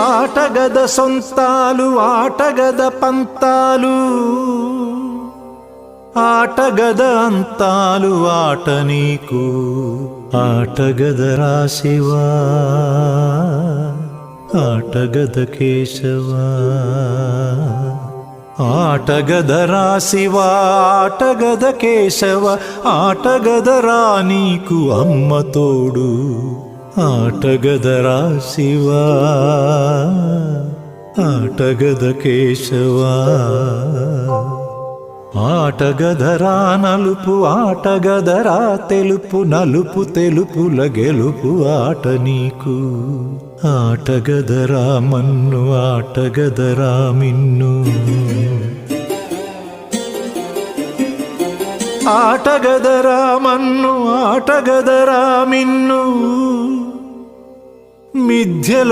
ఆటగద సొంతాలు ఆటగద పంతాలు ఆటగద అంతాలు ఆట నీకు ఆటగద రాశివా ఆటగద కేశవా ఆటగద రాశివా ఆటగద కేశవ ఆటగద రా నీకు అమ్మ తోడు ఆటగద రాశివా ఆటగద కేశవా ఆటగదరా నలుపు ఆటగదరా తెలుపు నలుపు తెలుపుల గెలుపు ఆట నీకు ఆటగదరా మన్ను ఆటగదరా మిన్ను ఆటగదరా మన్ను ఆటగదరా మిన్ను మిథ్యలో